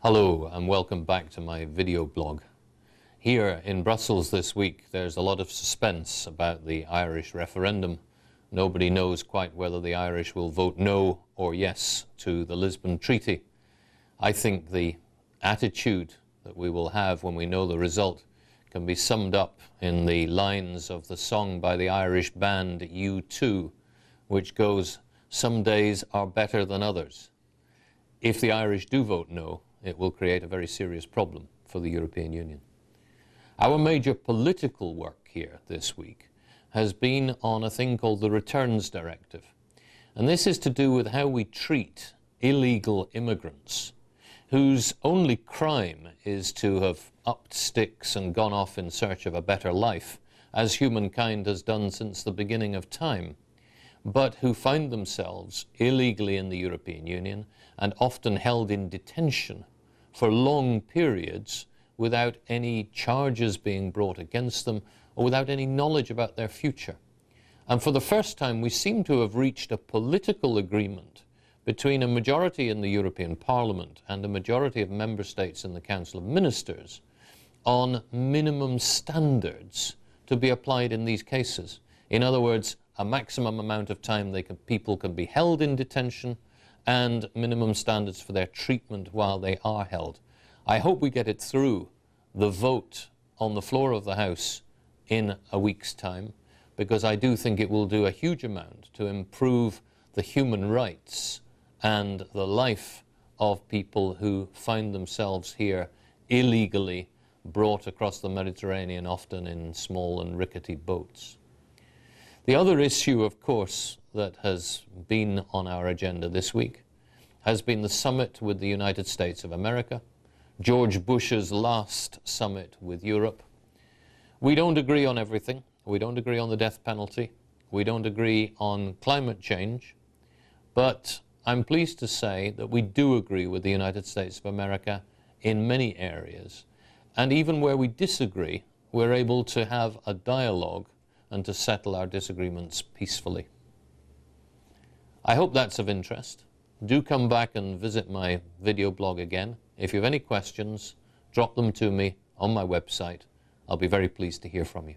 Hello and welcome back to my video blog. Here in Brussels this week there's a lot of suspense about the Irish referendum. Nobody knows quite whether the Irish will vote no or yes to the Lisbon Treaty. I think the attitude that we will have when we know the result can be summed up in the lines of the song by the Irish band U2, which goes, "Some days are better than others." If the Irish do vote no, it will create a very serious problem for the European Union. Our major political work here this week has been on a thing called the Returns Directive. And this is to do with how we treat illegal immigrants whose only crime is to have upped sticks and gone off in search of a better life, as humankind has done since the beginning of time, but who find themselves illegally in the European Union and often held in detention for long periods without any charges being brought against them or without any knowledge about their future. And for the first time, we seem to have reached a political agreement between a majority in the European Parliament and a majority of member states in the Council of Ministers on minimum standards to be applied in these cases. In other words, a maximum amount of time people can be held in detention and minimum standards for their treatment while they are held. I hope we get it through the vote on the floor of the House in a week's time, because I do think it will do a huge amount to improve the human rights and the life of people who find themselves here illegally, brought across the Mediterranean, often in small and rickety boats. The other issue, of course, that has been on our agenda this week has been the summit with the United States of America, George Bush's last summit with Europe. We don't agree on everything. We don't agree on the death penalty. We don't agree on climate change. But I'm pleased to say that we do agree with the United States of America in many areas. And even where we disagree, we're able to have a dialogue and to settle our disagreements peacefully. I hope that's of interest. Do come back and visit my video blog again. If you have any questions, drop them to me on my website. I'll be very pleased to hear from you.